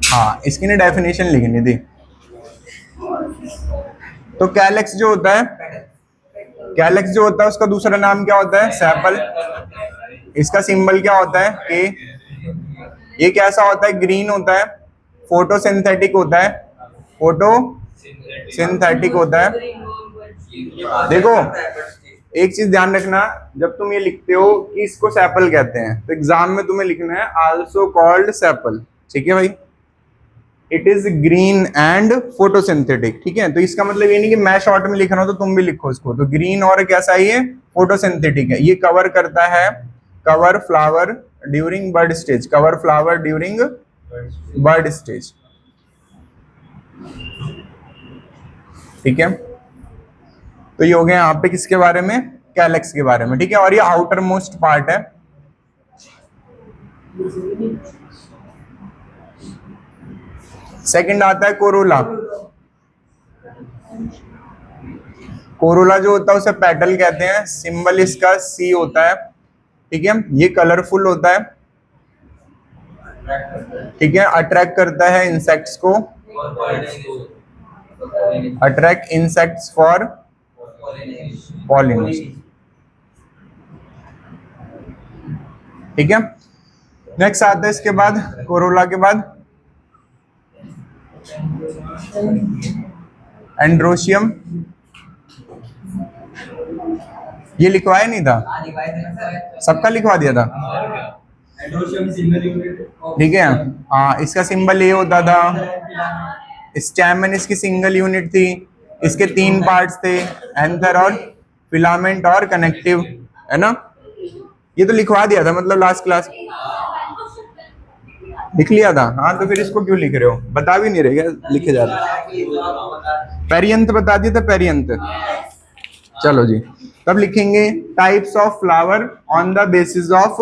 हाँ, इसकी ना डेफिनेशन लिखनी थी। तो कैलेक्स जो होता है, कैलेक्स जो होता है उसका दूसरा नाम क्या होता है? सेपल। इसका सिंबल क्या होता है? के। ये कैसा होता है? ग्रीन होता है, फोटोसिंथेटिक होता है, फोटो सिंथेटिक होता है। देखो एक चीज ध्यान रखना, जब तुम ये लिखते हो कि इसको सेपल कहते हैं, तो एग्जाम में तुम्हें लिखना है आल्सो कॉल्ड सेपल। ठीक है भाई, it is green and photosynthetic. ठीक है, तो इसका मतलब ये नहीं कि मैं शॉर्ट में लिख रहा हूं तो तुम भी लिखो इसको। तो ग्रीन और कैसा है ये? फोटोसिंथेटिक है। ये कवर करता है, cover flower during bud stage, cover flower during bud stage. ठीक है, तो ये हो गया यहाँ पे किसके बारे में? कैलेक्स के बारे में। ठीक है, और ये आउटर मोस्ट पार्ट है। सेकंड आता है कोरोला। कोरोला जो होता है उसे पेटल कहते हैं, सिंबल इसका सी होता है। ठीक है, ये कलरफुल होता है। ठीक है, अट्रैक्ट करता है इंसेक्ट्स को, अट्रैक्ट इंसेक्ट्स फॉर पॉलिनेशन। ठीक है, नेक्स्ट आता है इसके बाद, कोरोला के बाद एंड्रोशियम। ये लिखवाया नहीं था? सबका लिखवा दिया था। ठीक है, हाँ, इसका सिंबल ये होता था। स्टैमेन इसकी सिंगल यूनिट थी। इसके 3 पार्ट्स थे, एंथर और फिलामेंट और कनेक्टिव, है ना? ये तो लिखवा दिया था, मतलब लास्ट क्लास लिख लिया था। हाँ, तो फिर इसको क्यों लिख रहे हो? बता भी नहीं रहे क्या लिखे जा रहे? पेरियंथ बता दिया था, पेरियंथ। चलो जी, तब लिखेंगे types of flower on the basis of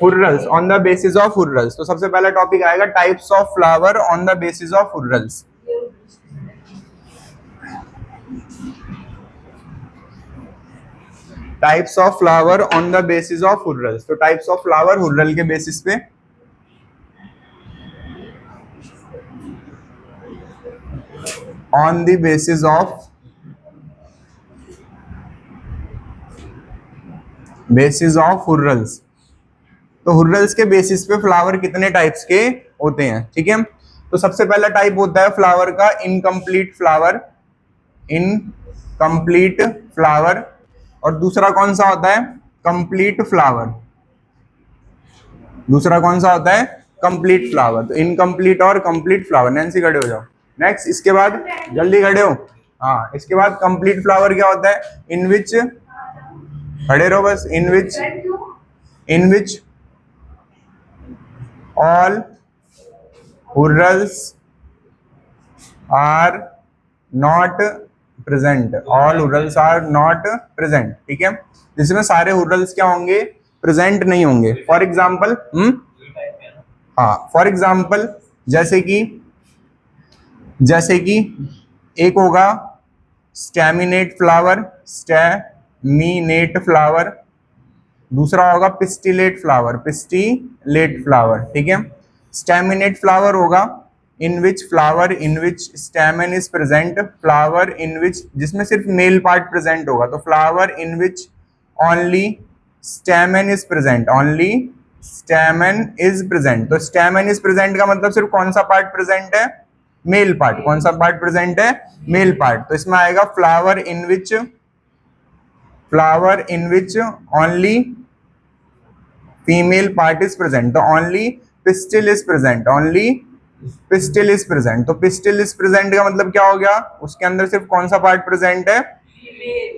whorls, on the basis of whorls. तो सबसे पहला टॉपिक आएगा types of flower on the basis of whorls. Types of flower on the basis of whorls. तो types of flower whorl के basis पे, on the basis of, basis of whorls. तो whorls के basis पे flower कितने types के होते हैं? ठीक है, तो सबसे पहला टाइप होता है फ्लावर का इनकम्प्लीट फ्लावर, इनकम्प्लीट फ्लावर। और दूसरा कौन सा होता है? Complete flower. दूसरा कौन सा होता है? Complete flower. तो इनकम्प्लीट और कंप्लीट फ्लावर। नैन्सी खड़े हो जाओ। नेक्स्ट, इसके बाद जल्दी खड़े हो। हाँ, इसके बाद कंप्लीट फ्लावर क्या होता है? इन विच, खड़े रहो बस, इन विच all whorls are not present, all whorls are not present। ठीक है, जिसमें सारे whorls क्या होंगे? प्रेजेंट नहीं होंगे। फॉर एग्जाम्पल, हाँ, फॉर एग्जाम्पल जैसे कि एक होगा स्टैमिनेट फ्लावर, स्टैमिनेट फ्लावर। दूसरा होगा पिस्टिलेट फ्लावर, पिस्टिलेट फ्लावर। ठीक है, स्टैमिनेट फ्लावर होगा in which flower in which stamen is present, flower in which, जिसमें सिर्फ मेल पार्ट प्रेजेंट होगा। तो flower in which only stamen is present, only stamen is present. तो stamen is present का मतलब सिर्फ कौन सा पार्ट प्रेजेंट है? Male part. कौन सा पार्ट प्रेजेंट है? Male part. तो इसमें आएगा flower in which, flower in which only female part is present. तो only pistil is present, only pistil is present. तो पिस्टिल इज प्रेजेंट का मतलब क्या हो गया? उसके अंदर सिर्फ कौन सा पार्ट प्रेजेंट है?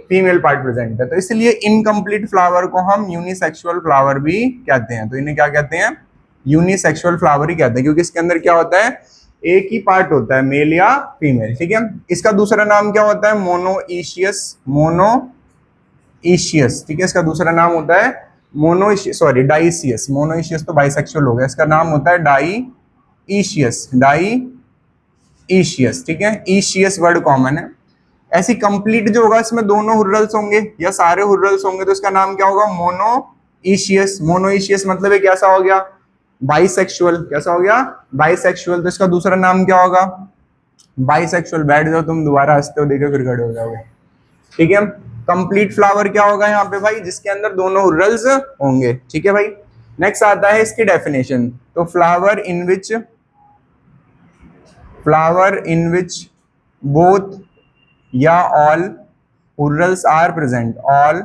फीमेल पार्ट प्रेजेंट है। तो इसलिए इनकम्प्लीट फ्लावर को हम यूनिसेक्सुअल फ्लावर भी कहते हैं। तो इन्हें क्या कहते हैं? यूनिसेक्सुअल फ्लावर ही कहते हैं, क्योंकि इसके अंदर क्या होता है? एक ही पार्ट होता है, मेल या फीमेल। ठीक है, इसका दूसरा नाम क्या होता है? Monoecious, monoecious. ठीक है, इसका दूसरा नाम होता है डाइशियस। मोनोइशियस तो बाइसेक्सुअल हो गया, इसका नाम होता है डाइशियस, डाइशियस। ठीक है, ईशियस वर्ड कॉमन है। ऐसी कंप्लीट जो होगा इसमें दोनों हुर्रल्स होंगे या सारे हुर्रल्स होंगे तो इसका नाम क्या होगा, मोनोइशियस। मोनोइशियस मतलब ये कैसा हो गया, बाइसेक्सुअल। कैसा हो गया, बाइसेक्सुअल। तो इसका दूसरा नाम क्या होगा, बाइसेक्सुअल। बैठ जाओ तुम, दोबारा हंसते हो देखो फिर खड़े हो जाओगे। ठीक है, कंप्लीट फ्लावर क्या होगा यहाँ पे भाई, जिसके अंदर दोनों हुर्रल्स होंगे। ठीक है भाई, नेक्स्ट आता है इसकी डेफिनेशन। तो फ्लावर इन विच बोथ या all whorls are present, all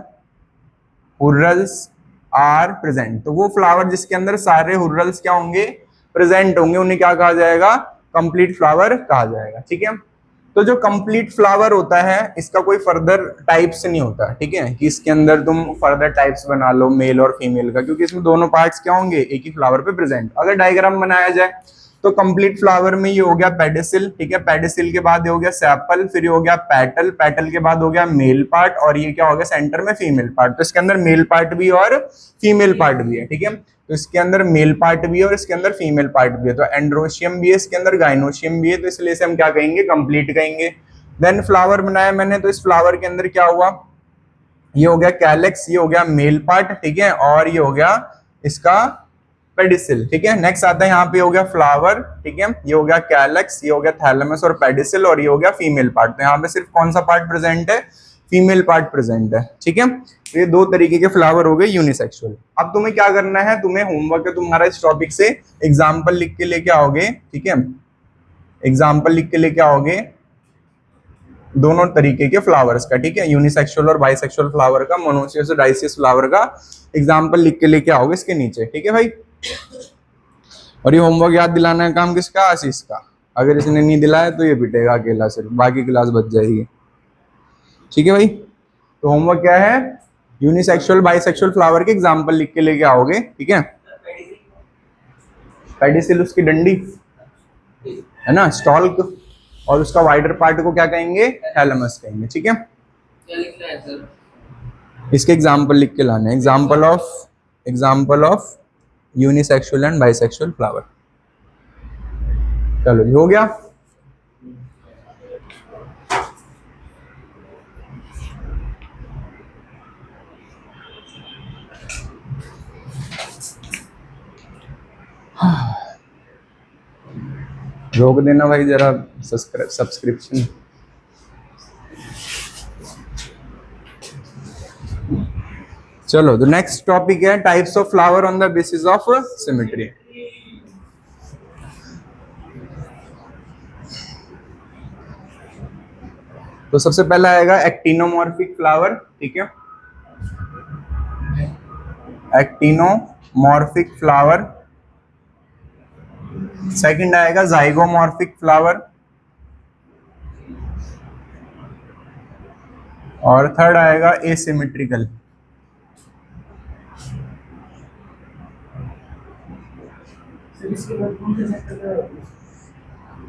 whorls are present. तो वो फ्लावर जिसके अंदर सारे हुर्रल्स क्या होंगे, प्रेजेंट होंगे, उन्हें क्या कहा जाएगा, कंप्लीट फ्लावर कहा जाएगा। ठीक है, तो जो कंप्लीट फ्लावर होता है इसका कोई फर्दर टाइप्स नहीं होता। ठीक है, कि इसके अंदर तुम फर्दर टाइप्स बना लो मेल और फीमेल का, क्योंकि इसमें दोनों पार्ट्स क्या होंगे, एक ही फ्लावर पे प्रेजेंट। अगर डायग्राम बनाया जाए तो कंप्लीट फ्लावर में ये हो गया पेडिसिल। ठीक है, पेडिसिल के बाद ये हो गया सेपल, फिर ये हो गया पेटल, पेटल के बाद हो गया मेल पार्ट, और ये क्या हो गया सेंटर में फीमेल पार्ट। तो इसके अंदर मेल पार्ट भी और फीमेल पार्ट भी है। ठीक है, तो इसके अंदर मेल पार्ट भी है और इसके अंदर फीमेल पार्ट भी है। तो एंड्रोशियम भी है इसके अंदर, गाइनोशियम भी है, तो इसलिए इसे हम क्या कहेंगे, कंप्लीट कहेंगे। देन फ्लावर बनाया मैंने, तो इस फ्लावर के अंदर क्या हुआ, ये हो गया कैलेक्स, ये हो गया मेल पार्ट। ठीक है, और ये हो गया इसका पेडिसिल। ठीक है, नेक्स्ट आता है यहाँ पे हो गया फ्लावर। ठीक है, ये हो गया कैलेक्स, ये हो गया थैलेमस और पेडिसिल, और ये हो गया फीमेल पार्ट। तो यहाँ पे सिर्फ कौन सा पार्ट प्रेजेंट है, फीमेल पार्ट प्रेजेंट है। ठीक है, तो ये दो तरीके के फ्लावर हो गए यूनिसेक्सुअल। अब तुम्हें क्या करना है, तुम्हें होमवर्क है तुम्हारा इस टॉपिक से एग्जाम्पल लिख के लेके आओगे। ठीक है, एग्जाम्पल लिख के लेके आओगे दोनों तरीके के फ्लावर्स का। ठीक है, यूनिसेक्सुअल और बाइसेक्सुअल फ्लावर का, मोनोसियस और डाइसियस फ्लावर का एग्जाम्पल लिख के लेके आओगे इसके नीचे। ठीक है भाई, और ये होमवर्क याद दिलाना है काम किसका, आशीष का। अगर इसने नहीं दिलाया तो ये पिटेगा अकेला, सिर्फ बाकी क्लास बच जाएगी। ठीक है भाई, तो होमवर्क क्या है, यूनिसेक्सुअल बाइसेक्सुअल फ्लावर के एग्जाम्पल लिख के लेके आओगे। ठीक है, पेडिसिल उसकी डंडी है ना, स्टॉल्क, और उसका वाइडर पार्ट को क्या कहेंगे, थैलेमस कहेंगे। ठीक है, इसके एग्जाम्पल लिख के लाने, example of unisexual and bisexual flower. चलो ये हो गया। रोक देना भाई जरा सब्सक्रिप्शन। चलो, तो नेक्स्ट टॉपिक है types of flower on the basis of symmetry. तो सबसे पहला आएगा एक्टिनोमॉर्फिक फ्लावर। ठीक है, एक्टिनोमॉर्फिक फ्लावर। सेकंड आएगा जाइगोमॉर्फिक फ्लावर, और थर्ड आएगा एसिमेट्रिकल।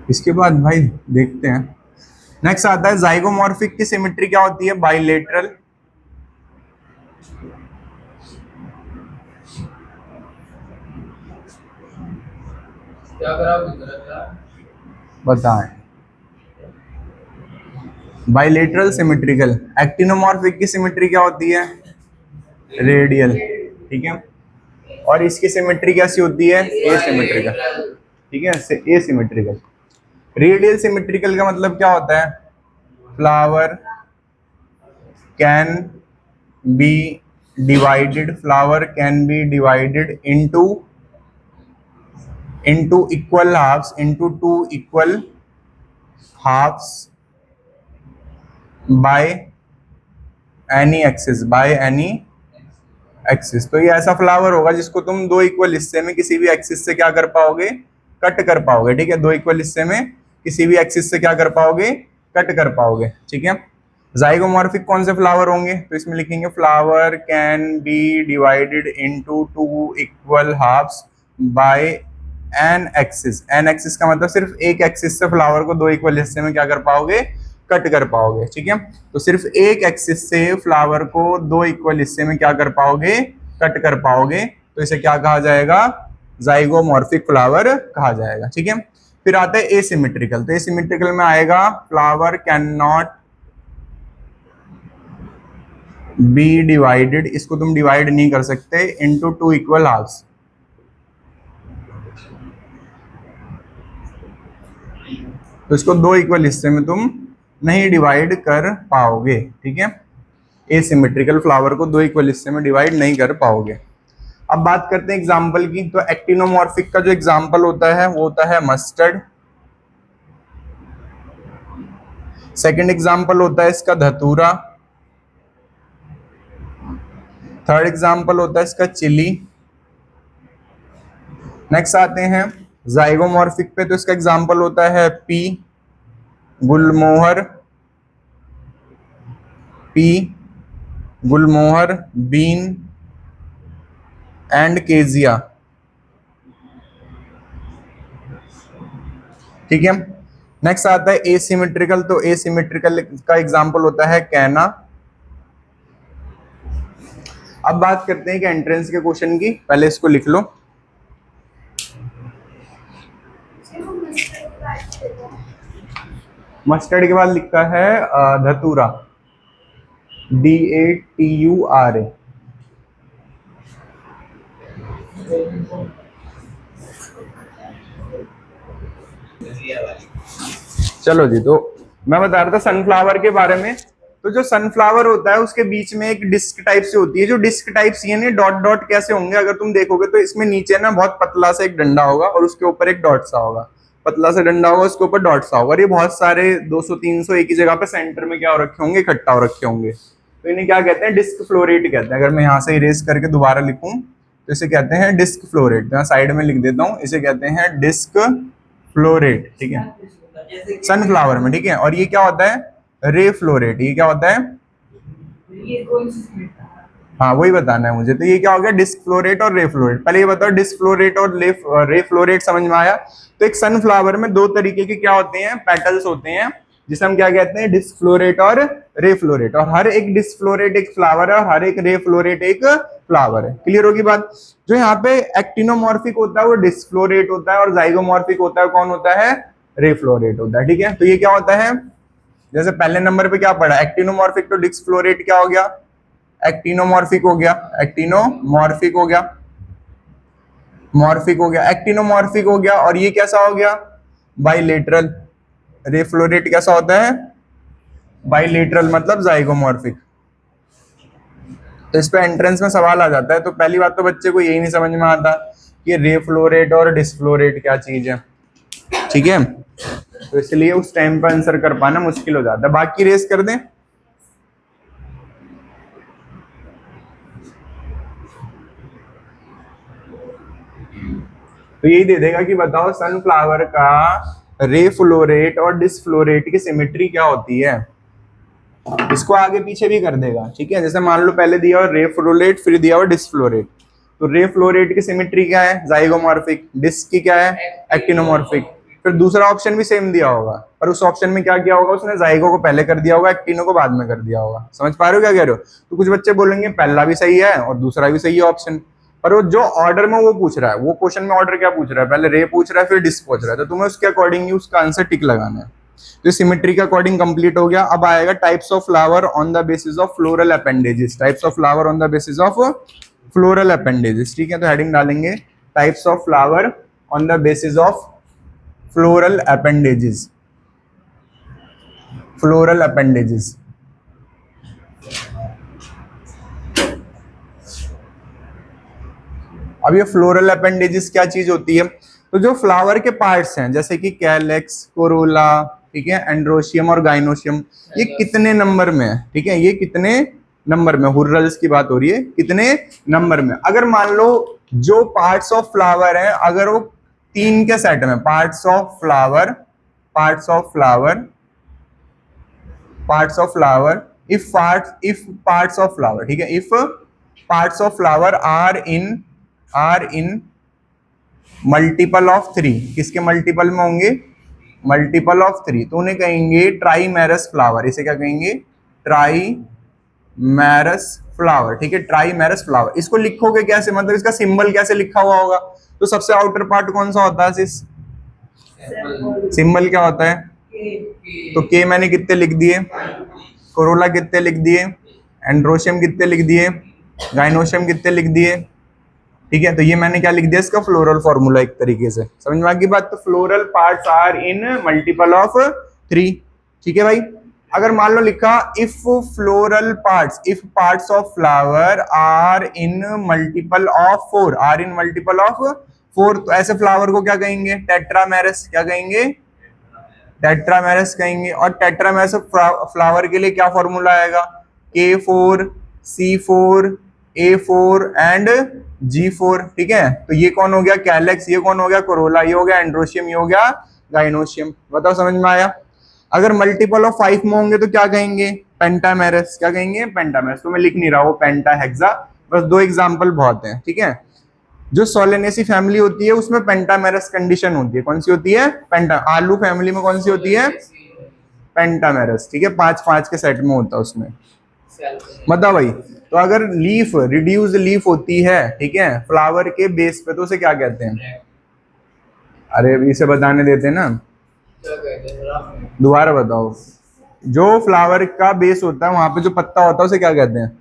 इसके बाद भाई देखते हैं। नेक्स्ट आता है जाइगोमॉर्फिक की सिमेट्री क्या होती है, बाइलेटरल। बताएं, बाइलेटरल सिमेट्रिकल। एक्टिनोमॉर्फिक की सिमेट्री क्या होती है, रेडियल। ठीक है, और इसकी सिमेट्री कैसी होती है, एसिमेट्रिकल। ठीक है, एसिमेट्रिकल। रेडियल सिमेट्रिकल का मतलब क्या होता है, flower can be divided, flower can be divided into equal halves, into two equal halves by any axis, तो ये ऐसा फ्लावर होगा जिसको तुम दो इक्वल हिस्से में किसी भी एक्सिस से क्या कर पाओगे, कट कर पाओगे। ठीक है, दो इक्वल हिस्से में किसी भी एक्सिस से क्या कर पाओगे, कट कर पाओगे। ठीक है, जाइगोमॉर्फिक कौन से फ्लावर होंगे, तो इसमें लिखेंगे flower can be divided into two equal halves by an axis. An axis का मतलब सिर्फ एक एक्सिस से फ्लावर को दो इक्वल हिस्से में क्या कर पाओगे, कट कर पाओगे। ठीक है, तो सिर्फ एक एक्सिस से फ्लावर को दो इक्वल हिस्से में क्या कर पाओगे, कट कर पाओगे। तो इसे क्या कहा जाएगा, जाइगोमॉर्फिक फ्लावर कहा जाएगा। ठीक है, फिर आता है एसिमेट्रिकल। तो एसिमेट्रिकल में आएगा flower can not be divided, इसको तुम डिवाइड नहीं कर सकते, इनटू टू इक्वल हाफ्स। तो इसको दो इक्वल हिस्से में तुम नहीं डिवाइड कर पाओगे, ठीक है। एसिमेट्रिकल फ्लावर को दो इक्वल हिस्से में डिवाइड नहीं कर पाओगे। अब बात करते हैं एग्जाम्पल की। तो एक्टिनोमॉर्फिक का जो एग्जाम्पल होता है वो होता है मस्टर्ड। सेकंड एग्जाम्पल होता है इसका धतूरा। थर्ड एग्जाम्पल होता है इसका चिली। नेक्स्ट आते हैं जाइगोमॉर्फिक पे, तो इसका एग्जाम्पल होता है pea, gulmohar, pea, gulmohar, bean and cassia, ठीक है। नेक्स्ट आता है एसिमेट्रिकल, तो एसिमेट्रिकल का एग्जाम्पल होता है कैना। अब बात करते हैं कि एंट्रेंस के क्वेश्चन की, पहले इसको लिख लो। मस्टर्ड के बाद लिखा है धतूरा, DATURA। चलो जी, तो मैं बता रहा था सनफ्लावर के बारे में। तो जो सनफ्लावर होता है उसके बीच में एक डिस्क टाइप से होती है, जो डिस्क टाइप सी है ना, डॉट डॉट कैसे होंगे अगर तुम देखोगे तो इसमें नीचे ना बहुत पतला सा एक डंडा होगा और उसके ऊपर एक डॉट सा होगा, पतला सा डंडा होगा उसके ऊपर डॉट सा होगा, और ये बहुत सारे 200-300 एक ही जगह पे सेंटर में क्या हो रखे होंगे, इकट्ठा हो रखे होंगे। तो इन्हें क्या कहते हैं, डिस्क फ्लोरेट कहते हैं। अगर मैं यहाँ से इरेज करके दोबारा लिखूं तो इसे कहते हैं डिस्क फ्लोरेट। तो मैं साइड में लिख देता हूँ, इसे कहते हैं डिस्क फ्लोरेट, ठीक है, सनफ्लावर में, ठीक है। और ये क्या होता है, रे फ्लोरेट। ये क्या होता है, हाँ वही बताना है मुझे। तो ये क्या हो गया, डिस्क फ्लोरेट और रे फ्लोरेट। पहले ये बताओ डिस्क फ्लोरेट और रे फ्लोरेट समझ में आया। तो एक सनफ्लावर में दो तरीके के क्या होते हैं, पेटल्स होते हैं, जिसे हम क्या कहते हैं, डिस्क फ्लोरेट और रे फ्लोरेट। और हर एक डिस्क फ्लोरेट एक फ्लावर है और हर एक रे फ्लोरेट एक फ्लावर है। क्लियर होगी बात। जो यहाँ पे एक्टिनोमॉर्फिक होता है वो डिस्क फ्लोरेट होता है, और जाइगोमॉर्फिक होता है कौन होता है, रे फ्लोरेट होता है, ठीक है। तो ये क्या होता है, जैसे पहले नंबर पे क्या पढ़ा, एक्टिनोमॉर्फिक तो डिस्क फ्लोरेट क्या हो गया, एक्टिनोमॉर्फिक हो गया, एक्टिनोमॉर्फिक हो गया, मॉर्फिक हो गया, एक्टिनोमॉर्फिक हो गया। और ये कैसा हो गया, बाइलेटरल। रे फ्लोरेट कैसा होता है, बाइलेटरल, मतलब जाइगोमॉर्फिक। तो इस पे एंट्रेंस में सवाल आ जाता है। तो पहली बात तो बच्चे को यही नहीं समझ में आता कि रे फ्लोरेट और डिस्फ्लोरेट क्या चीज है, ठीक है। तो इसलिए उस टाइम पर आंसर कर पाना मुश्किल हो जाता है। बाकी रेस कर दें। तो यही दे देगा कि बताओ सनफ्लावर का रे फ्लोरेट और डिस्फ्लोरेट की सिमेट्री क्या होती है। इसको आगे पीछे भी कर देगा, ठीक है। जैसे मान लो पहले दिया हुआ रे फ्लोरेट, फिर दिया हुआ डिस्फ्लोरेट। तो रे फ्लोरेट की सिमेट्री क्या है, जाइगोमॉर्फिक। डिस्क की क्या है, एक्टिनोमॉर्फिक। फिर दूसरा ऑप्शन भी सेम दिया होगा, पर उस ऑप्शन में क्या किया होगा, उसने जाइगो को पहले कर दिया होगा, एक्टिनो को बाद में कर दिया होगा। समझ पा रहे हो क्या कह रहे हो। तो कुछ बच्चे बोलेंगे पहला भी सही है और दूसरा भी सही है ऑप्शन, पर वो जो ऑर्डर में वो पूछ रहा है, वो क्वेश्चन में ऑर्डर क्या पूछ रहा है, पहले रे पूछ रहा है फिर डिस्क पूछ रहा है, तो तुम्हें उसके अकॉर्डिंग ही उसका आंसर टिक लगाना है। तो सिमेट्री के अकॉर्डिंग कंप्लीट हो गया। अब आएगा types of flower on the basis of floral appendages. Types of flower on the basis of floral appendages, ठीक है। तो हेडिंग डालेंगे types of flower on the basis of floral appendages, floral appendages. अब ये फ्लोरल अपेंडेजेस क्या चीज होती है, तो जो फ्लावर के पार्ट्स हैं जैसे कि कैलेक्स, कोरोला, ठीक है, एंड्रोशियम और गाइनोशियम, ये कितने नंबर में है, ठीक है, ये कितने नंबर में, हुर्रल्स की बात हो रही है, कितने नंबर में। अगर मान लो जो पार्ट्स ऑफ फ्लावर हैं अगर वो 3 के सेट में, parts of flower, parts of flower, parts of flower, if parts of flower, ठीक है, if parts of flower are in multiple of 3, किसके मल्टीपल में होंगे, मल्टीपल ऑफ 3, तो उन्हें कहेंगे ट्राइमेरस फ्लावर। इसे क्या कहेंगे, ट्राइमेरस फ्लावर, ठीक है, ट्राइमेरस फ्लावर। इसको लिखोगे कैसे, मतलब इसका सिंबल कैसे लिखा हुआ होगा। तो सबसे आउटर पार्ट कौन सा होता है, सिंबल क्या होता है, तो के मैंने कितने लिख दिए, कोरोला कितने लिख दिए, एंड्रोशियम कितने लिख दिए, गाइनोशियम कितने लिख दिए, ठीक है। तो ये मैंने क्या लिख दिया इसका फ्लोरल फॉर्मूला एक तरीके से, समझ में आ गई बात। तो floral parts are in multiple of 3, ठीक है भाई। अगर मान लो लिखा if floral parts, if parts of flower are in multiple of 4, are in multiple of 4, तो ऐसे फ्लावर को क्या कहेंगे, टेट्रामेरस, क्या कहेंगे, टेट्रामेरस कहेंगे। और टेट्रामेरस फ्लावर के लिए क्या फॉर्मूला आएगा, K4 C4 A4 and G4, ठीक है। तो ये कौन हो गया कैलेक्स, ये कौन हो गया कोरोला, ये हो गया एंड्रोशियम, ये हो गया गाइनोशियम। बताओ समझ में आया। अगर मल्टीपल ऑफ 5 में होंगे तो क्या कहेंगे, पेंटामेरस, क्या कहेंगे, पेंटामेरस। तो मैं लिख नहीं रहा वो पेंटा हेक्सा, बस 2 एग्जाम्पल बहुत हैं, ठीक है। जो सोलेनेसी फैमिली होती है उसमें पेंटामेरस कंडीशन होती है, कौन सी होती है, पेंटा। आलू फैमिली में कौन सी होती है, पेंटामेरस, ठीक है, 5-5 के सेट में होता है उसमें। बताओ भाई। तो अगर लीफ रिड्यूस लीफ होती है, ठीक है, फ्लावर के बेस पे, तो उसे क्या कहते हैं, अरे अभी इसे बताने देते हैं ना, दोबारा बताओ। जो फ्लावर का बेस होता है वहां पे जो पत्ता होता है उसे क्या कहते हैं,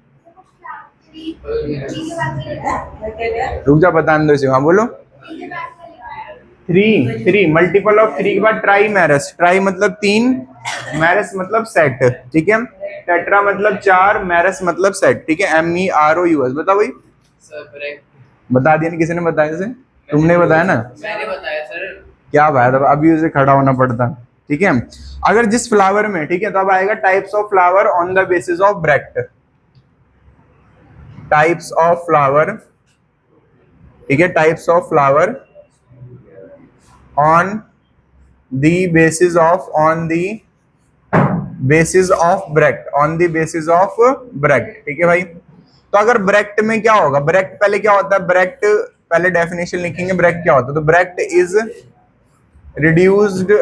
रुक जा बताने दो इसे, हाँ बोलो। 3 मल्टीपल ऑफ 3 के बाद ट्राईमेरस, ट्राई मतलब 3, मैरस मतलब सेट, ठीक है। टेट्रा मतलब 4, मैरस मतलब सेट, ठीक है। MEROUS। बताओ भाई, बता दिया, किसी ने बताया इसे, तुमने बताया ना, मैंने बताया सर। क्या बात है, अभी उसे खड़ा होना पड़ता, ठीक है। अगर जिस फ्लावर में, ठीक है, तब आएगा types of flower on the basis of bract, types of flower, ठीक है, types of flower on the basis of, on the basis of bract, on the basis of bract, ठीक है भाई। तो अगर ब्रैक्ट में क्या होगा, ब्रैक्ट पहले क्या होता है, ब्रैक्ट पहले डेफिनेशन लिखेंगे, ब्रैक्ट क्या होता है। तो bract is reduced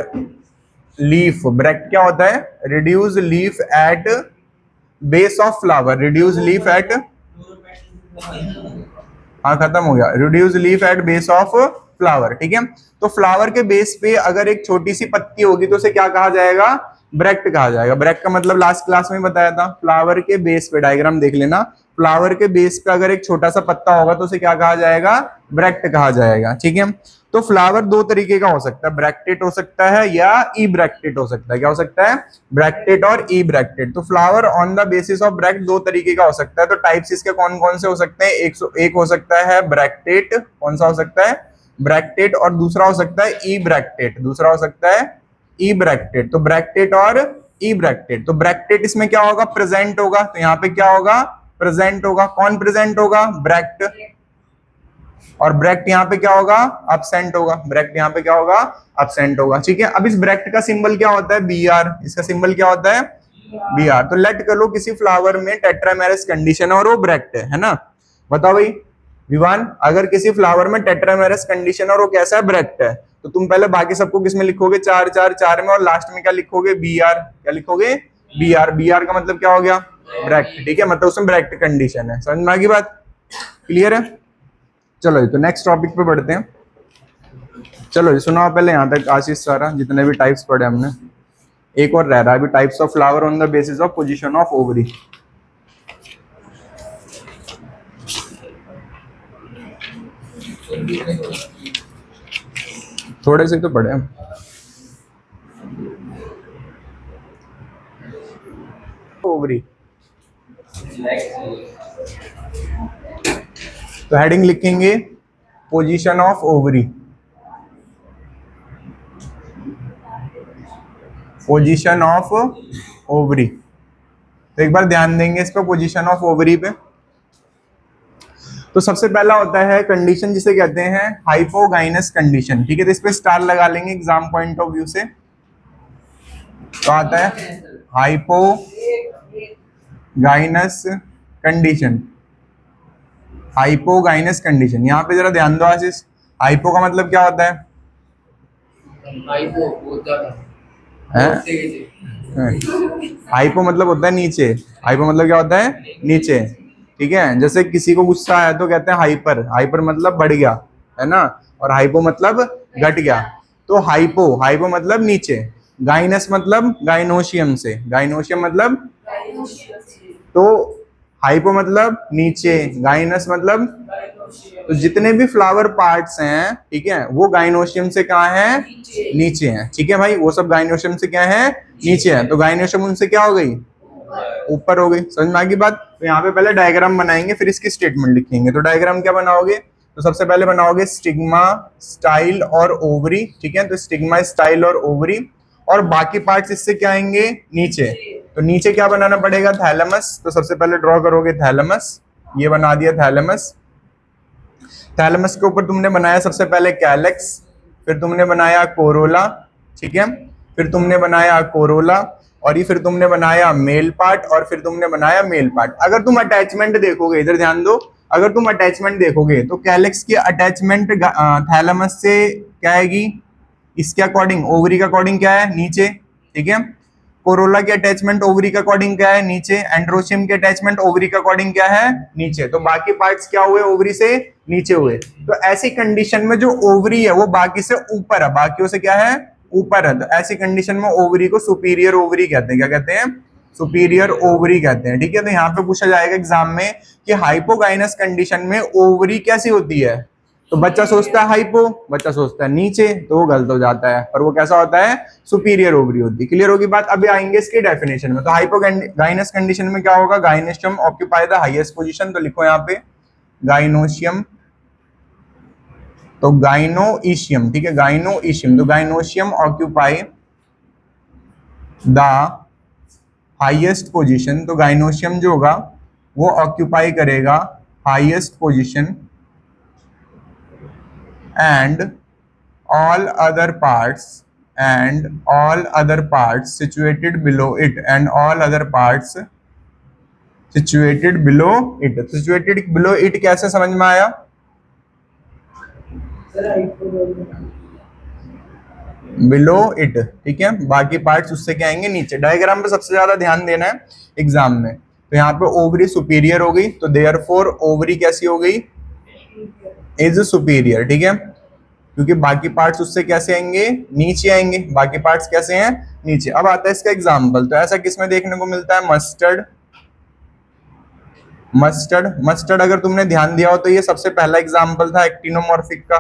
leaf, bract क्या होता है, reduce leaf at base of flower, reduce leaf at, हाँ खत्म हो गया, reduce leaf at base of flower, ठीक है। तो फ्लावर के बेस पे अगर एक छोटी सी पत्ती होगी तो उसे क्या कहा जाएगा, ब्रैक्ट कहा जाएगा। ब्रैक्ट का मतलब लास्ट क्लास में बताया था, फ्लावर के बेस पे, डायग्राम देख लेना, फ्लावर के बेस पे अगर एक छोटा सा पत्ता होगा तो उसे क्या कहा जाएगा, ब्रैक्ट कहा जाएगा, ठीक है। तो फ्लावर 2 तरीके का हो सकता है, ब्रैक्टेट हो सकता है या ई ब्रैक्टेट हो सकता है। क्या हो सकता है, ब्रैक्टेट और ई ब्रैक्टेट। तो flower on the basis of bract 2 तरीके का हो सकता है। तो टाइप्स इसके कौन कौन से हो सकते हैं, एक हो सकता है ब्रैक्टेट, कौन सा हो सकता है, ब्रैक्टेट, और दूसरा हो सकता है ई ब्रैक्टेट, दूसरा हो सकता है ई ब्रैक्टेट। तो ब्रैक्टेट और ई ब्रैक्टेट। तो ब्रैक्टेट इसमें क्या होगा, प्रेजेंट होगा, तो यहाँ पे क्या होगा, प्रेजेंट होगा। कौन प्रेजेंट होगा, ब्रैक्ट, और ब्रैक्ट यहाँ पे क्या होगा, एब्सेंट होगा, ब्रैक्ट यहाँ पे क्या होगा, एब्सेंट होगा, ठीक है। अब इस ब्रैक्ट का सिंबल क्या होता है, BR, इसका सिंबल क्या होता है, BR। तो लेट कर लो किसी फ्लावर में टेट्रामेरस कंडीशन और वो ब्रैक्ट है ना। बताओ भाई विवान, अगर किसी फ्लावर में टेट्रामेरस कंडीशन और वो कैसा है, ब्रैक्ट है, तो तुम पहले बाकी सबको किसमें लिखोगे, 4-4-4 में, और लास्ट में क्या लिखोगे, BR, क्या लिखोगे, BR। BR का मतलब क्या हो गया, ब्रैक्ट, ठीक है, मतलब उसमें ब्रैक्ट कंडीशन है। समझ में आ गई बात, क्लियर है। चलो तो नेक्स्ट टॉपिक पे बढ़ते हैं। चलो जी सुनाओ पहले यहाँ तक आशीष सारा, जितने भी टाइप्स पढ़े हमने। एक और रह रहा है अभी, types of flower on the basis of position of ovary. थोड़े से तो पढ़े हम। ओवरी, तो हेडिंग लिखेंगे position of ovary, position of ovary. तो एक बार ध्यान देंगे इस पर, पोजीशन ऑफ ओवरी पे। तो सबसे पहला होता है कंडीशन जिसे कहते हैं हाइपोगाइनस कंडीशन, ठीक है। तो इस पे स्टार लगा लेंगे एग्जाम पॉइंट ऑफ व्यू से। तो आता है हाइपोगाइनस कंडीशन, हाइपोगाइनस कंडीशन। यहाँ पे जरा ध्यान दो आशीष, हाइपो का मतलब क्या होता है, हाइपो मतलब होता है नीचे, हाइपो मतलब क्या होता है, नीचे, ठीक है। जैसे किसी को गुस्सा आया तो कहते हैं हाइपर, हाइपर मतलब बढ़ गया, है ना, और हाइपो मतलब घट गया। तो हाइपो, हाइपो मतलब नीचे, गाइनस मतलब गाइनोशियम से, गाइनोशियम मतलब, तो हाइपो मतलब नीचे, गाइनस मतलब, तो जितने भी फ्लावर पार्ट्स हैं, ठीक है, वो गाइनोशियम से कहाँ है, नीचे हैं। ठीक है भाई, वो सब गाइनोशियम से क्या है, नीचे है। तो गाइनोशियम उनसे क्या हो गई, ऊपर हो गई। समझ में आ गई बात। तो यहाँ पे पहले डायग्राम बनाएंगे, फिर इसकी स्टेटमेंट लिखेंगे। तो डायग्राम क्या बनाओगे, तो सबसे पहले बनाओगे स्टिग्मा, स्टाइल और ओवरी। ठीक है, तो स्टिग्मा, स्टाइल और ओवरी, और बाकी पार्ट्स इससे क्या आएंगे, नीचे। तो नीचे क्या बनाना पड़ेगा, थैलेमस। तो सबसे पहले ड्रॉ करोगे थैलेमस, ये बना दिया थैलेमस। थैलेमस के ऊपर तुमने बनाया सबसे पहले कैलेक्स, फिर तुमने बनाया कोरोला। ठीक है, फिर तुमने बनाया कोरोला, और ये फिर तुमने बनाया मेल पार्ट, और फिर तुमने बनाया मेल पार्ट। अगर तुम अटैचमेंट देखोगे, इधर ध्यान दो, अगर तुम अटैचमेंट देखोगे तो कैलेक्स की अटैचमेंट थैलेमस से क्या आएगी, इसके अकॉर्डिंग, ओवरी के अकॉर्डिंग क्या है, नीचे। ठीक है, कोरोला की अटैचमेंट ओवरी के अकॉर्डिंग क्या है, नीचे। एंड्रोशियम की अटैचमेंट ओवरी के अकॉर्डिंग क्या है, नीचे। तो बाकी पार्ट्स क्या हुए, ओवरी से नीचे हुए। तो ऐसी कंडीशन में जो ओवरी है वो बाकी से ऊपर है, बाकियों से क्या है, ऊपर है। तो ऐसी कंडीशन में ओवरी को सुपीरियर ओवरी कहते हैं। क्या कहते हैं, सुपीरियर ओवरी कहते हैं। ठीक है, तो यहाँ पे पूछा जाएगा एग्जाम में कि हाइपोगाइनस कंडीशन में ओवरी कैसी होती है। तो बच्चा सोचता है हाइपो, बच्चा सोचता है नीचे, तो वो गलत हो जाता है। पर वो कैसा होता है, सुपीरियर ओवरी होती है। क्लियर होगी बात। अभी आएंगे इसकी डेफिनेशन में। तो हाइपोगाइनस कंडीशन में क्या होगा, gynoecium occupy the highest position. तो लिखो यहाँ पे गाइनोशियम, तो गाइनोइशियम। ठीक है, गाइनोइशियम, तो gynoecium occupy the highest position. तो गाइनोशियम जो होगा वो ऑक्यूपाई करेगा highest position, and all other parts situated below it, and all other parts situated below it। situated below it कैसे समझ में आया, बिलो इट। ठीक है, बाकी पार्ट्स उससे क्या आएंगे, नीचे। डायग्राम पे सबसे ज्यादा ध्यान देना है एग्जाम में। तो यहाँ पे ओवरी सुपीरियर हो गई, तो देयरफॉर ओवरी कैसी हो गई, इज सुपीरियर। ठीक है, क्योंकि बाकी पार्ट्स उससे कैसे आएंगे, नीचे आएंगे। बाकी पार्ट्स कैसे हैं, नीचे। अब आता है इसका एग्जांपल। तो ऐसा किसमें देखने को मिलता है, मस्टर्ड। मस्टर्ड अगर तुमने ध्यान दिया हो तो ये सबसे पहला एग्जांपल था एक्टिनोमॉर्फिक का।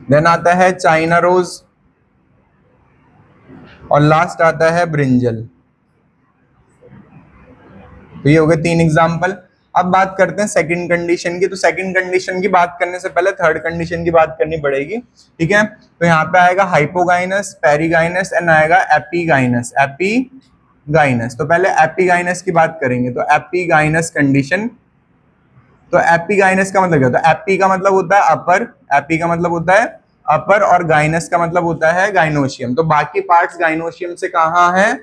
देन आता है चाइना रोज, और लास्ट आता है ब्रिंजल। तो ये हो गए 3 एग्जांपल। अब बात करते हैं सेकंड कंडीशन की। तो सेकंड कंडीशन की बात करने से पहले थर्ड कंडीशन की बात करनी पड़ेगी। ठीक है, तो यहाँ पे आएगा हाइपोगाइनस, पेरीगाइनस, एंड आएगा एपीगाइनस। एपीगाइनस, तो पहले एपीगाइनस की बात करेंगे। तो एपीगाइनस कंडीशन, तो एपीगाइनस का मतलब क्या होता है, एपी का मतलब होता है अपर, एपी का मतलब होता है अपर, और गाइनस का मतलब होता है गाइनोशियम। तो बाकी पार्ट्स गाइनोशियम से कहाँ है,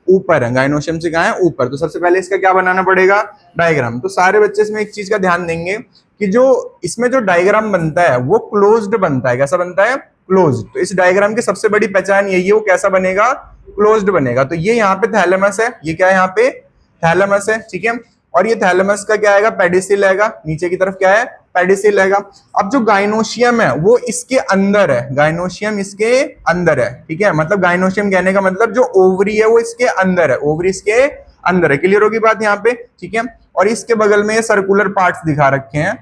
ऊपर है। गाइनोशियम से कहाँ है, ऊपर। तो सबसे पहले इसका क्या बनाना पड़ेगा, डायग्राम। तो सारे बच्चे इसमें एक चीज का ध्यान देंगे कि जो इसमें जो डायग्राम बनता है वो क्लोज्ड बनता है। कैसा बनता है, क्लोज्ड। तो इस डायग्राम की सबसे बड़ी पहचान यही है, वो कैसा बनेगा, क्लोज्ड बनेगा। तो ये यहाँ पे थैलेमस है, ये क्या है, यहाँ पे थैलेमस है। ठीक है, और ये थैलेमस का क्या आएगा, पेडिसिल आएगा। नीचे की तरफ क्या है, पेडिसिल आएगा। अब जो गाइनोशियम है वो इसके अंदर है, गाइनोशियम इसके अंदर है। ठीक है, मतलब गाइनोशियम कहने का मतलब जो ओवरी है वो इसके अंदर है, ओवरी इसके अंदर है। क्लियर होगी बात यहाँ पे। ठीक है, और इसके बगल में ये सर्कुलर पार्ट्स दिखा रखे हैं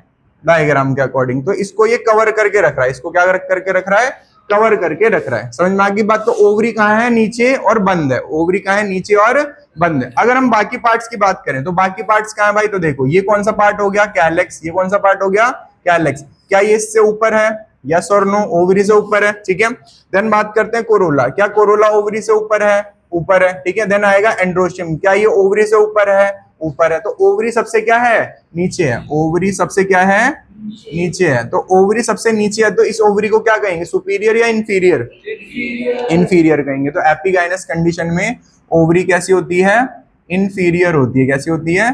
डायग्राम के अकॉर्डिंग। तो इसको ये कवर करके रख रहा है, इसको क्या करके रख रहा है, कवर करके रख रहा है। समझ में आ गई बात। तो ओवरी कहाँ है, नीचे और बंद है। ओवरी कहाँ है, नीचे और बंद है। अगर हम बाकी पार्ट्स की बात करें तो बाकी पार्ट्स कहाँ है भाई, तो देखो ये कौन सा पार्ट हो गया, कैलेक्स। ये कौन सा पार्ट हो गया, कैलेक्स। क्या ये इससे ऊपर है, यस और नो, ओवरी से ऊपर है। ठीक है, देन बात करते हैं कोरोला। क्या कोरोला ओवरी से ऊपर है, ऊपर है। ठीक है, देन आएगा एंड्रोशियम। क्या ये ओवरी से ऊपर है, ऊपर है। तो ओवरी सबसे क्या है, नीचे है। ओवरी सबसे क्या है, नीचे है। तो ओवरी सबसे नीचे है, तो इस ओवरी को क्या कहेंगे, सुपीरियर या इंफीरियर, इंफीरियर कहेंगे। तो एपिगाइनस कंडीशन में ओवरी कैसी होती है, इंफीरियर होती है। कैसी होती है,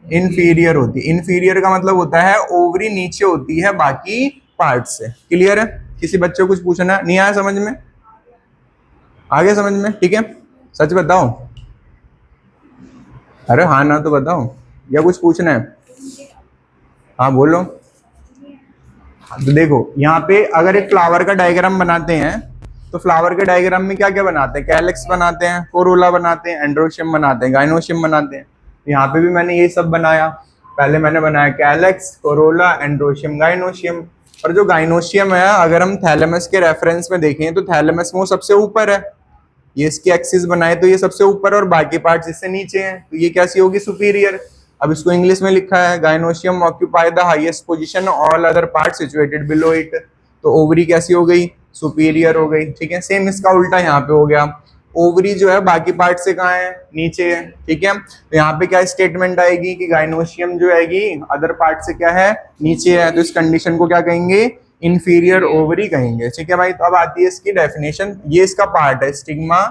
इंफीरियर होती है। इंफीरियर का मतलब होता है ओवरी नीचे होती है बाकी पार्ट से। क्लियर है, किसी बच्चे को कुछ पूछना नहीं आया समझ में, आगे समझ में। ठीक है, सच बताओ, अरे हाँ ना तो बताओ, या कुछ पूछना है, हाँ बोलो। तो देखो यहाँ पे अगर एक फ्लावर का डायग्राम बनाते हैं तो फ्लावर के डायग्राम में क्या क्या बनाते हैं, कैलेक्स बनाते हैं, कोरोला बनाते हैं, एंड्रोशियम बनाते हैं, गाइनोशियम बनाते हैं। यहाँ पे भी मैंने ये सब बनाया। पहले मैंने बनाया कैलेक्स, कोरोला, एंड्रोशियम, गाइनोशियम। और जो गाइनोशियम है, अगर हम थैलेमस के रेफरेंस में देखें तो थैलेमस में वो सबसे ऊपर है, ये इसकी एक्सिस बनाए तो ये सबसे ऊपर और बाकी पार्ट्स इससे नीचे हैं, तो ये कैसी होगी, सुपीरियर। अब इसको इंग्लिश में लिखा है gynoecium occupy the highest position, all other part situated below it. तो ओवरी कैसी हो गई, सुपीरियर हो गई। ठीक है, सेम इसका उल्टा यहाँ पे हो गया, ओवरी जो है बाकी पार्ट से कहाँ है, नीचे है। ठीक है, तो यहाँ पे क्या स्टेटमेंट आएगी कि गाइनोशियम जो आएगी अदर पार्ट से क्या है, नीचे है, तो इस कंडीशन को क्या कहेंगे, इंफीरियर ओवरी कहेंगे। ठीक है भाई, तो अब आती है इसकी डेफिनेशन, ये इसका पार्ट है स्टिग्मा,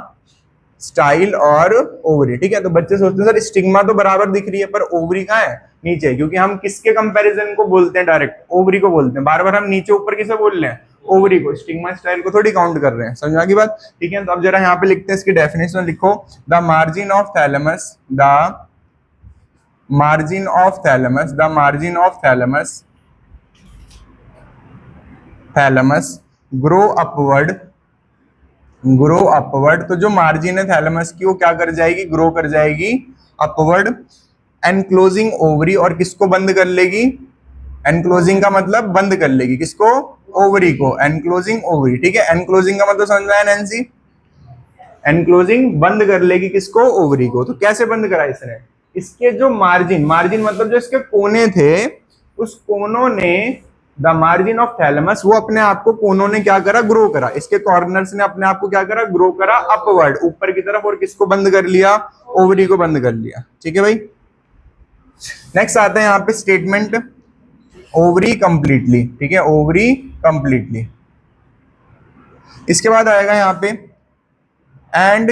स्टाइल और ओवरी। ठीक है, तो बच्चे सोचते हैं सर स्टिग्मा तो बराबर दिख रही है पर ओवरी कहाँ है, नीचे, क्योंकि हम किसके कंपैरिजन को बोलते हैं, डायरेक्ट ओवरी को बोलते हैं। बार बार हम नीचे ऊपर किसे बोल रहे हैं, ओवरी को, स्टिग्मा स्टाइल को थोड़ी काउंट कर रहे हैं। समझा की बात। ठीक है, तो अब जरा यहाँ पे लिखते हैं इसकी डेफिनेशन, लिखो the margin of thalamus, the margin of thalamus, the margin of thalamus, thalamus grow upward, grow upward. तो जो मार्जिन है थैलेमस की वो क्या कर जाएगी, ग्रो कर जाएगी अपवर्ड, एनक्लोजिंग ओवरी, और किसको बंद कर लेगी, एनक्लोजिंग का मतलब बंद कर लेगी, किसको, ओवरी को, एनक्लोजिंग ओवरी। ठीक है, एनक्लोजिंग का मतलब समझ में आया नैंसी, एनक्लोजिंग बंद कर लेगी किसको, ओवरी को। तो कैसे बंद करा इसने, इसके जो मार्जिन, मार्जिन मतलब जो इसके कोने थे, उस कोनों ने, द मार्जिन ऑफ थैलेमस, वो अपने आप को कोनों ने क्या करा, ग्रो करा, इसके कॉर्नर्स ने अपने आप को क्या करा, ग्रो करा अपवर्ड, ऊपर की तरफ, और किसको बंद कर लिया, ओवरी को बंद कर लिया। ठीक है भाई, नेक्स्ट आता है यहाँ पे स्टेटमेंट, ओवरी कंप्लीटली। ठीक है, ओवरी कंप्लीटली। इसके बाद आएगा यहाँ पे and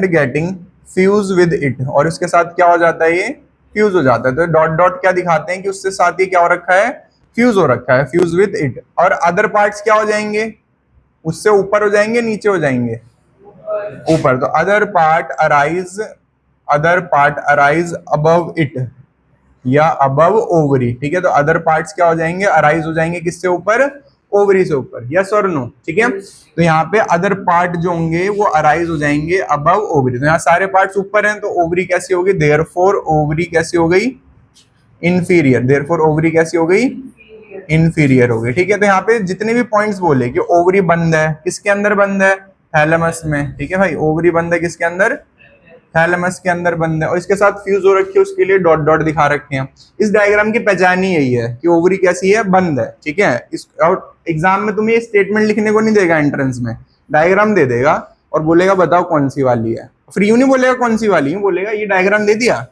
getting fuse with it, और इसके साथ क्या हो जाता है, ये फ्यूज हो जाता है। तो डॉट डॉट क्या दिखाते हैं कि उससे साथ ही क्या हो रखा है, फ्यूज हो रखा है, फ्यूज विद इट। और अदर पार्ट्स क्या हो जाएंगे, उससे ऊपर हो जाएंगे, नीचे हो जाएंगे, ऊपर। तो other part arise above it या अबव ओवरी। ठीक है, तो अदर पार्ट्स क्या हो जाएंगे, अराइज हो जाएंगे किससे ऊपर, ओवरी से ऊपर, यस और नो। ठीक है, तो यहाँ पे अदर पार्ट जो होंगे वो अराइज हो जाएंगे अबव ओवरी। तो यहाँ सारे पार्ट्स ऊपर हैं, तो ओवरी कैसी होगी, देयरफॉर ओवरी कैसी हो गई, इंफीरियर, देयरफॉर ओवरी कैसी हो गई, इंफीरियर हो गई। ठीक है, तो यहाँ पे जितने भी पॉइंट्स बोले कि ओवरी बंद है, किसके अंदर बंद है, थैलेमस में। ठीक है भाई, ओवरी बंद है किसके अंदर, थैलेमस के अंदर बंद है, और इसके साथ फ्यूज हो रखी है, उसके लिए डॉट डॉट दिखा रखे हैं। इस डायग्राम की पहचान ही यही है कि ओवरी कैसी है, बंद है। ठीक है, इस और एग्जाम में तुम्हें स्टेटमेंट लिखने को नहीं देगा, एंट्रेंस में डायग्राम दे देगा और बोलेगा बताओ कौन सी वाली है, फ्री नहीं बोलेगा कौन सी वाली है, बोलेगा ये डायग्राम दे दिया,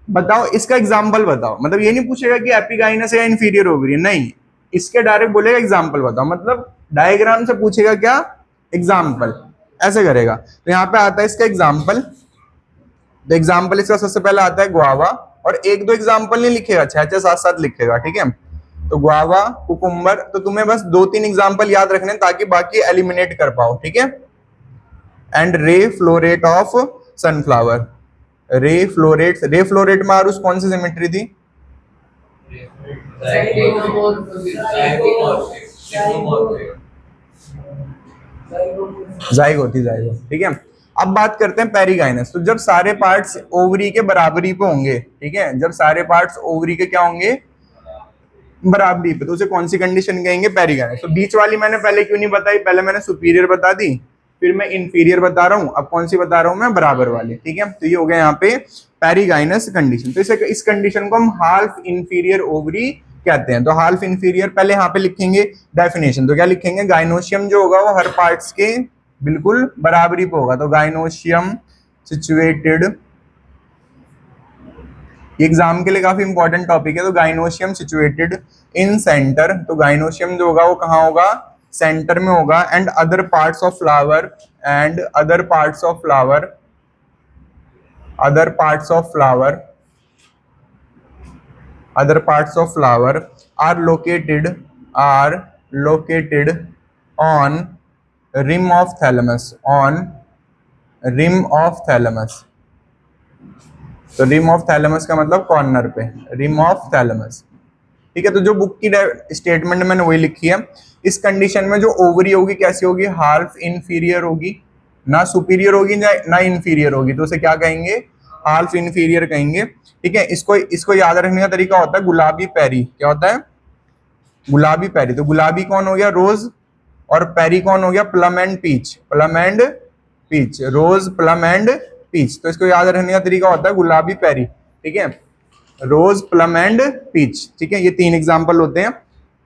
बताओ इसका एग्जाम्पल बताओ। मतलब ये नहीं पूछेगा कि एपिगाइनस है या इंफीरियर ओवरी, नहीं, इसके डायरेक्ट बोलेगा एग्जाम्पल बताओ। मतलब डायग्राम से पूछेगा क्या, एग्जाम्पल, ऐसे करेगा। तो यहाँ पे आता है इसका एग्जाम्पल, तो एग्जाम्पल इसका सबसे पहले आता है गुआवा, और एक दो एग्जाम्पल नहीं लिखेगा, छह छह सात सात लिखेगा। ठीक है, तो गुआवा, कुकुम्बर, तो तुम्हें बस दो तीन एग्जाम्पल याद रखने ताकि बाकी एलिमिनेट कर पाओ। ठीक है, एंड रे फ्लोरेट ऑफ सनफ्लावर, रे फ्लोरेट में आरुष कौन सी सिमेट्री थी, जाइगोट। ठीक है, अब बात करते हैं पेरिगाइनस। तो जब सारे पार्ट्स ओवरी के बराबरी पे होंगे, ठीक है, जब सारे पार्ट्स ओवरी के क्या होंगे, बराबरी पे, तो उसे कौन सी कंडीशन कहेंगे, पेरिगाइनस। तो बीच वाली मैंने पहले क्यों नहीं बताई, पहले मैंने सुपीरियर बता दी, फिर मैं इंफीरियर बता रहा हूं, अब कौन सी बता रहा हूं मैं, बराबर वाली। ठीक है, तो ये हो गया यहाँ पे पेरिगाइनस कंडीशन। तो इस कंडीशन को हम हाल्फ इंफीरियर ओवरी कहते हैं। तो हाल्फ इंफीरियर पहले यहाँ पे लिखेंगे डेफिनेशन, तो क्या लिखेंगे, गाइनोशियम जो होगा वो हर पार्ट्स के बिल्कुल बराबरी पे होगा। तो गाइनोशियम सिचुएटेड, एग्जाम के लिए काफी इंपॉर्टेंट टॉपिक है। तो गाइनोशियम सिचुएटेड इन सेंटर, तो गाइनोशियम जो होगा वो कहाँ होगा, सेंटर में होगा। And other parts of flower, and other parts of flower, other parts of flower, other parts of flower are located on rim of thalamus, on rim of thalamus। तो rim of thalamus का मतलब corner पे, rim of thalamus. ठीक है, तो जो book की statement मैंने वही लिखी है। इस कंडीशन में जो ओवरी होगी कैसी होगी, हाल्फ इंफीरियर होगी, ना सुपीरियर होगी ना इंफीरियर होगी, तो उसे क्या कहेंगे, हाल्फ इन्फीरियर कहेंगे, ठीक है। इसको याद रखने का तरीका होता है गुलाबी पैरी। क्या होता है? गुलाबी पैरी। तो गुलाबी कौन हो गया? रोज, और पैरी कौन हो गया? Plum and peach. Plum and peach, rose, plum and peach. तो इसको याद रखने का तरीका होता है गुलाबी पैरी, ठीक है। रोज, प्लम एंड पीच, ठीक है। ये 3 एग्जाम्पल होते हैं।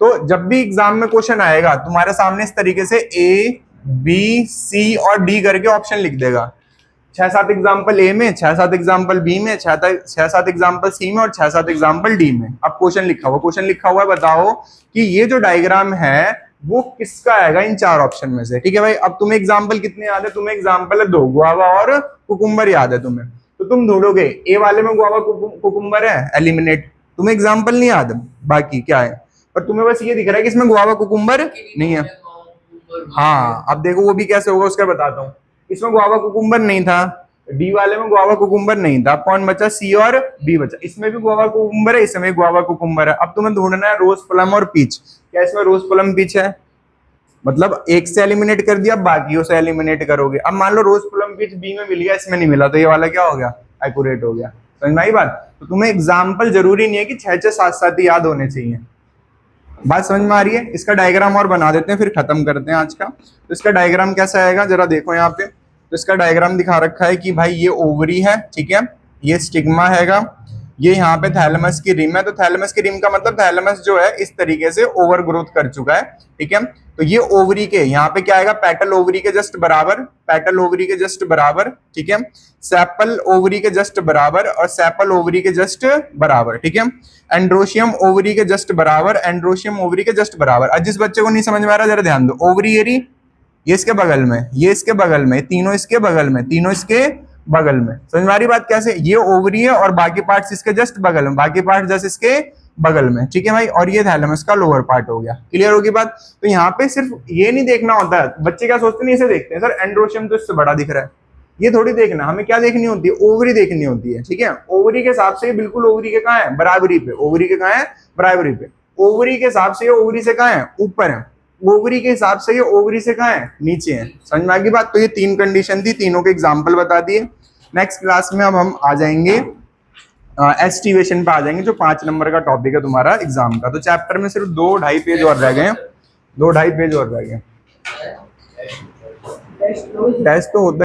तो जब भी एग्जाम में क्वेश्चन आएगा तुम्हारे सामने इस तरीके से ए, बी, सी और डी करके ऑप्शन लिख देगा। 6-7 एग्जाम्पल ए में, 6-7 एग्जाम्पल बी में, 6-7 एग्जाम्पल सी में और 6-7 एग्जाम्पल डी में। अब क्वेश्चन लिखा हुआ है, बताओ कि ये जो डायग्राम है वो किसका आएगा इन 4 ऑप्शन में से, ठीक है भाई। अब तुम्हें एग्जाम्पल कितने याद है? तुम्हें एग्जाम्पल है 2, गुआवा और कुकुम्बर याद है तुम्हें। तो तुम ढूंढोगे ए वाले में गुआवा कुकुम्बर है, एलिमिनेट। तुम्हें एग्जाम्पल नहीं याद बाकी क्या है, पर तुम्हें बस ये दिख रहा है कि इसमें गुआवा कुकुम्बर नहीं है। हाँ, अब देखो वो भी कैसे होगा उसका बताता हूँ। इसमें गुआवा कुकुम्बर नहीं था, डी वाले में गुआवा कुकुम्बर नहीं था, कौन बचा? सी और बी बचा। इसमें भी गुआवा कुकुम्बर है, इसमें गुआवा कुकुम्बर है। अब तुम्हें ढूंढना है रोज, प्लम और पीच। क्या इसमें रोज, प्लम, पीच है? मतलब एक से एलिमिनेट कर दिया, बाकियों से एलिमिनेट करोगे। अब मान लो रोज, प्लम, पीच बी में मिल गया, इसमें नहीं मिला, तो ये वाला क्या हो गया? एक्यूरेट हो गया। समझ में आई बात? तो तुम्हें एग्जाम्पल जरूरी नहीं है कि 6-6, 7-7 ही याद होने चाहिए। बात समझ में आ रही है? इसका डायग्राम और बना देते हैं, फिर खत्म करते हैं आज का। तो इसका डायग्राम कैसा आएगा जरा देखो यहाँ पे। तो इसका डायग्राम दिखा रखा है कि भाई ये ओवरी है, ठीक है, ये स्टिग्मा हैगा, ये यहाँ पे थैलेमस की रिम है। तो थैलेमस की रिम का मतलब थैलेमस जो है इस तरीके से ओवर ग्रोथ कर चुका है, ठीक है। तो ये ओवरी के यहाँ पे क्या आएगा? पेटल ओवरी के जस्ट बराबर, पेटल ओवरी के जस्ट बराबर, ठीक है। सेपल ओवरी के जस्ट बराबर और सेपल ओवरी के जस्ट बराबर, ठीक है। एंड्रोशियम ओवरी के जस्ट बराबर, एंड्रोशियम ओवरी के जस्ट बराबर। अब जिस बच्चे को नहीं समझ में आ रहा जरा ध्यान दो, ओवरी एरी ये इसके बगल में, ये इसके बगल में, तीनों इसके बगल में, तीनों इसके बगल में। समझ में आ रही बात कैसे? ये ओवरी है और बाकी पार्ट्स इसके जस्ट बगल में, बाकी पार्ट जस्ट इसके बगल में, ठीक है भाई। और ये थैलेमस का लोअर पार्ट हो गया। क्लियर होगी बात? तो यहाँ पे सिर्फ ये नहीं देखना होता है, बच्चे क्या सोचते हैं, इसे देखते हैं सर एंड्रोशियम तो इससे बड़ा दिख रहा है, ये थोड़ी देखना, हमें क्या देखनी होती है? ओवरी देखनी होती है, ठीक है। ओवरी के हिसाब से बिल्कुल ओवरी के कहाँ है? बराबरी पे। ओवरी के कहाँ है? बराबरी पे। ओवरी के हिसाब से ओवरी से कहाँ है? ऊपर है। ओवरी के हिसाब से ये ओवरी से कहाँ है? नीचे है। समझ में आ गई बात? तो ये 3 कंडीशन थी, तीनों के एग्जाम्पल बता दिए। नेक्स्ट क्लास में अब हम आ जाएंगे एस्टिवेशन पे आ जाएंगे, जो 5 नंबर का टॉपिक है तुम्हारा एग्जाम का। तो चैप्टर में सिर्फ 2-2.5 पेज और रह गए, 2-2.5 पेज और रह गए। टेस्ट तो होता है।